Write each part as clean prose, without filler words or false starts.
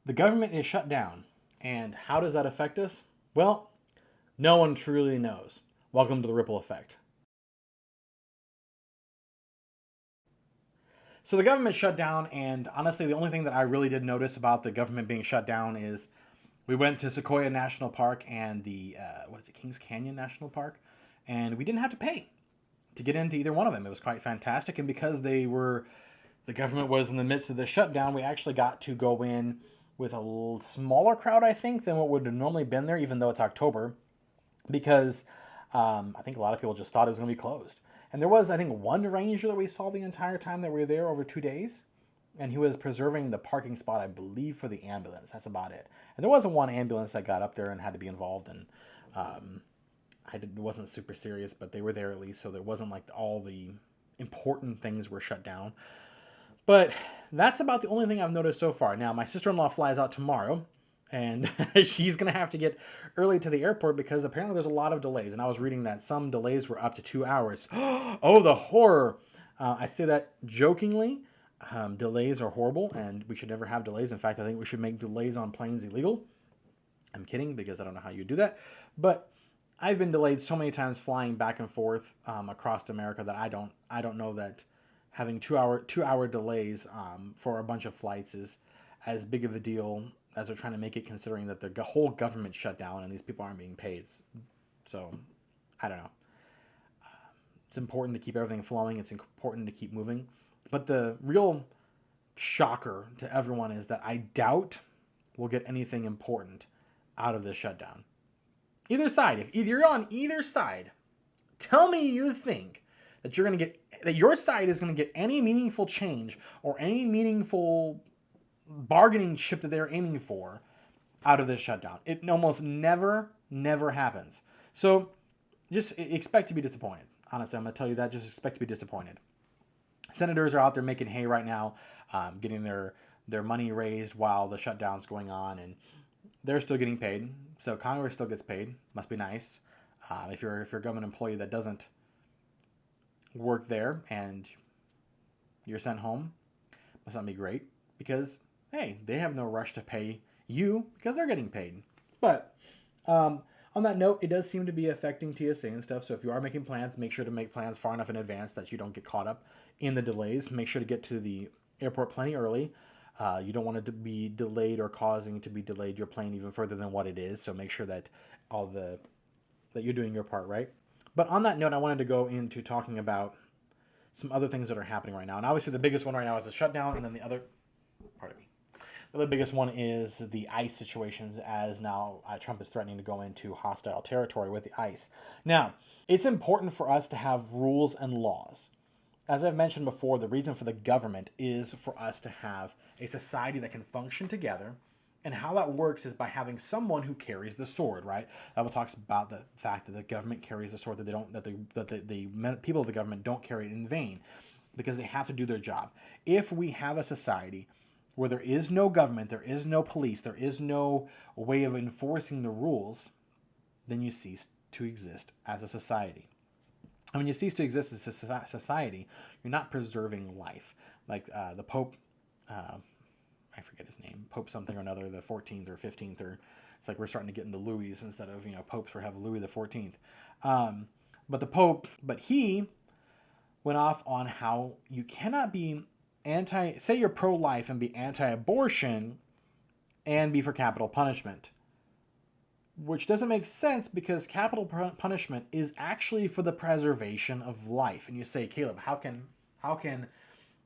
The government is shut down. And how does that affect us? Well, no one truly knows. Welcome to the ripple effect. So the government shut down, and honestly, the only thing that I really did notice about the government being shut down is we went to Sequoia National Park and the what is it, Kings Canyon National Park, and we didn't have to pay to get into either one of them. It was quite fantastic, and because the government was in the midst of the shutdown, we actually got to go in with a smaller crowd, I think, than what would have normally been there, even though it's October, because I think a lot of people just thought it was going to be closed. And there was, I think, one ranger that we saw the entire time that we were there over 2 days. And he was preserving the parking spot, I believe, for the ambulance. That's about it. And there wasn't one ambulance that got up there and had to be involved. And it wasn't super serious, but they were there at least. So there wasn't like all the important things were shut down. But that's about the only thing I've noticed so far. Now, my sister-in-law flies out tomorrow, and she's going to have to get early to the airport because apparently there's a lot of delays. And I was reading that some delays were up to 2 hours. Oh, the horror! I say that jokingly. Delays are horrible, and we should never have delays. In fact, I think we should make delays on planes illegal. I'm kidding because I don't know how you do that. But I've been delayed so many times flying back and forth across America that I don't know that having 2 hour delays for a bunch of flights is as big of a deal as they're trying to make it, considering that the whole government shut down and these people aren't being paid. So I don't know. It's important to keep everything flowing. It's important to keep moving. But the real shocker to everyone is that I doubt we'll get anything important out of this shutdown. Either side, if either you're on either side, tell me you think that you're going to get that your side is going to get any meaningful change or any meaningful bargaining chip that they're aiming for out of this shutdown. It almost never happens. So just expect to be disappointed. Honestly, I'm going to tell you that. Just expect to be disappointed. Senators are out there making hay right now, getting their money raised while the shutdown's going on, and they're still getting paid. So Congress still gets paid. Must be nice. If you're a government employee that doesn't work there and you're sent home, must not be great because hey, they have no rush to pay you because they're getting paid. But on that note, it does seem to be affecting TSA and stuff. So if you are making plans, make sure to make plans far enough in advance that you don't get caught up in the delays. Make sure to get to the airport plenty early. You don't want it to be delayed or causing to be delayed your plane even further than what it is. So make sure that that you're doing your part right. But on that note, I wanted to go into talking about some other things that are happening right now. And obviously, the biggest one right now is the shutdown, and then the other, pardon me, the biggest one is the ICE situations, as now Trump is threatening to go into hostile territory with the ICE. Now, it's important for us to have rules and laws. As I've mentioned before, the reason for the government is for us to have a society that can function together. And how that works is by having someone who carries the sword, right? That talks about the fact that the government carries the sword, that they don't, that the people of the government don't carry it in vain, because they have to do their job. If we have a society where there is no government, there is no police, there is no way of enforcing the rules, then you cease to exist as a society. And when you cease to exist as a society, you're not preserving life. Like the Pope, I forget his name, Pope something or another, the 14th or 15th, or it's like we're starting to get into Louis instead of, popes. We have Louis the 14th. But the Pope, but he went off on how you cannot be say you're pro-life and be anti-abortion and be for capital punishment, which doesn't make sense because capital punishment is actually for the preservation of life. And you say, Caleb, how can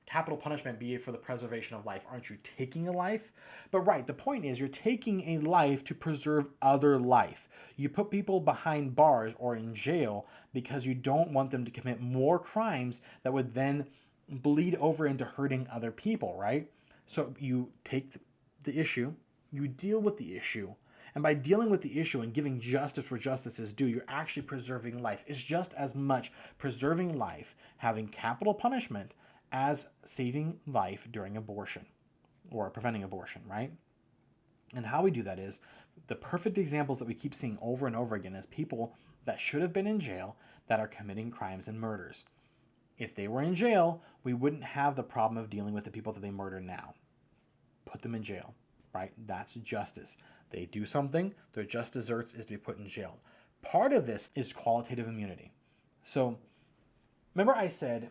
capital punishment be for the preservation of life? Aren't you taking a life? But right, the point is you're taking a life to preserve other life. You put people behind bars or in jail because you don't want them to commit more crimes that would then bleed over into hurting other people, right? So you take the issue, you deal with the issue, and by dealing with the issue and giving justice where justice is due, you're actually preserving life. It's just as much preserving life, having capital punishment, as saving life during abortion or preventing abortion, right? And how we do that is the perfect examples that we keep seeing over and over again is people that should have been in jail that are committing crimes and murders. If they were in jail, we wouldn't have the problem of dealing with the people that they murder now. Put them in jail. right? That's justice. They do something, their just desserts is to be put in jail. Part of this is qualitative immunity. So remember I said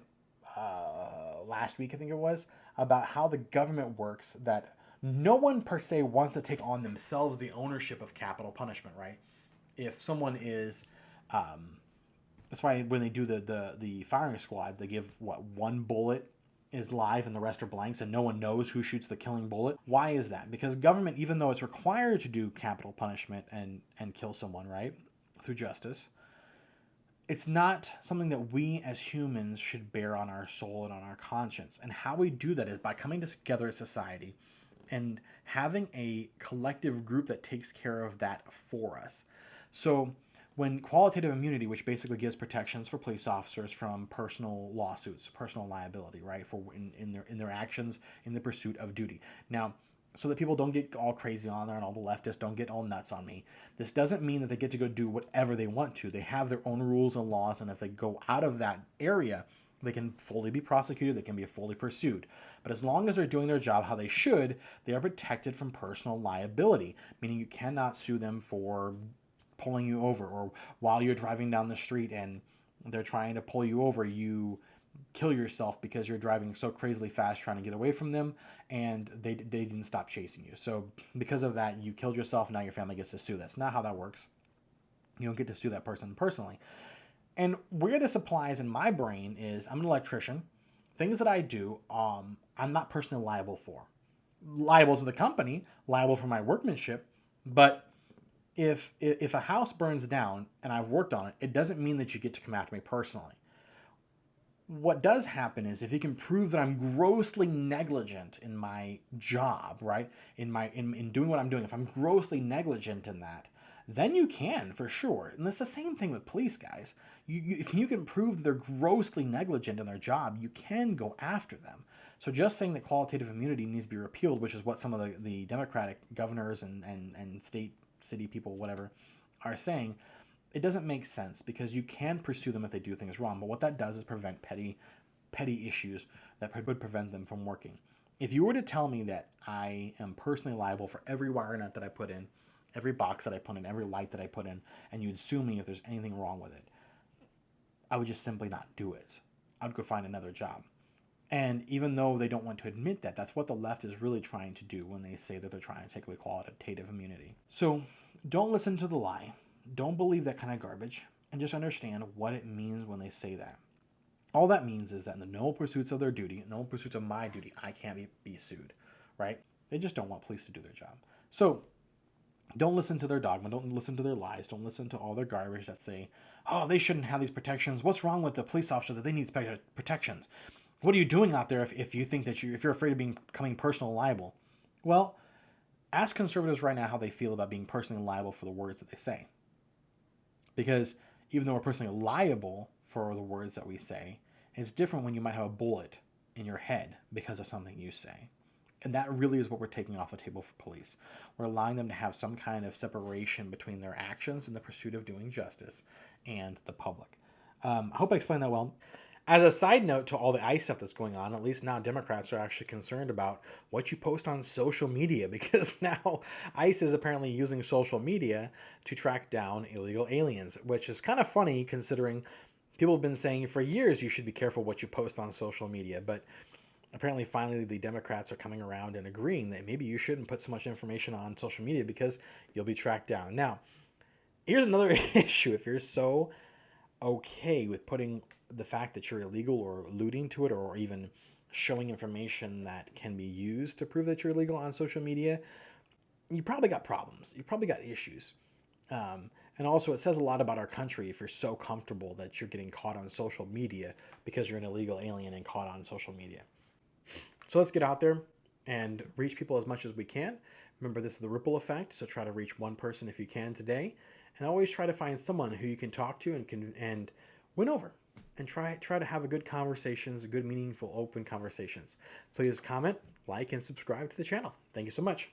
last week, I think it was, about how the government works, that no one per se wants to take on themselves the ownership of capital punishment, right? If someone is, that's why when they do the firing squad, they give what, one bullet is live and the rest are blanks, and no one knows who shoots the killing bullet. Why is that? Because government, even though it's required to do capital punishment and kill someone, right, through justice, it's not something that we as humans should bear on our soul and on our conscience. And how we do that is by coming together as society and having a collective group that takes care of that for us. So when qualitative immunity, which basically gives protections for police officers from personal lawsuits, personal liability, right, for in their actions in the pursuit of duty. Now, so that people don't get all crazy on there and all the leftists don't get all nuts on me. This doesn't mean that they get to go do whatever they want to. They have their own rules and laws, and if they go out of that area, they can fully be prosecuted, they can be fully pursued. But as long as they're doing their job how they should, they are protected from personal liability, meaning you cannot sue them for pulling you over, or while you're driving down the street and they're trying to pull you over, you kill yourself because you're driving so crazily fast trying to get away from them, and they didn't stop chasing you. So because of that, you killed yourself, now your family gets to sue. That's not how that works. You don't get to sue that person personally. And where this applies in my brain is, I'm an electrician. Things that I do, I'm not personally liable for. Liable to the company, liable for my workmanship, but if a house burns down and I've worked on it, it doesn't mean that you get to come after me personally. What does happen is if you can prove that I'm grossly negligent in my job, right? In doing what I'm doing, if I'm grossly negligent in that, then you can, for sure. And it's the same thing with police guys. If you can prove that they're grossly negligent in their job, you can go after them. So just saying that qualitative immunity needs to be repealed, which is what some of the Democratic governors and state, city people, whatever, are saying, it doesn't make sense, because you can pursue them if they do things wrong. But what that does is prevent petty issues that would prevent them from working. If you were to tell me that I am personally liable for every wire nut that I put in, every box that I put in, every light that I put in, and you'd sue me if there's anything wrong with it, I would just simply not do it. I'd go find another job. And even though they don't want to admit that, that's what the left is really trying to do when they say that they're trying to take away qualitative immunity. So don't listen to the lie. Don't believe that kind of garbage, and just understand what it means when they say that. All that means is that in the noble pursuits of their duty, noble pursuits of my duty, I can't be sued, right? They just don't want police to do their job. So don't listen to their dogma. Don't listen to their lies. Don't listen to all their garbage that say, oh, they shouldn't have these protections. What's wrong with the police officer that they need protections? What are you doing out there if you think that if you're afraid of becoming personally liable? Well, ask conservatives right now how they feel about being personally liable for the words that they say. Because even though we're personally liable for the words that we say, it's different when you might have a bullet in your head because of something you say. And that really is what we're taking off the table for police. We're allowing them to have some kind of separation between their actions in the pursuit of doing justice and the public. I hope I explained that well. As a side note to all the ICE stuff that's going on, at least now Democrats are actually concerned about what you post on social media, because now ICE is apparently using social media to track down illegal aliens, which is kind of funny considering people have been saying for years you should be careful what you post on social media. But apparently finally the Democrats are coming around and agreeing that maybe you shouldn't put so much information on social media because you'll be tracked down. Now, here's another issue. If you're so okay with putting the fact that you're illegal or alluding to it, or even showing information that can be used to prove that you're illegal on social media, you probably got problems. You probably got issues. And also it says a lot about our country if you're so comfortable that you're getting caught on social media because you're an illegal alien and caught on social media. So let's get out there and reach people as much as we can. Remember, this is the ripple effect, so try to reach one person if you can today, and always try to find someone who you can talk to and win over, and try to have a good conversations, good, meaningful, open conversations. Please comment, like, and subscribe to the channel. Thank you so much.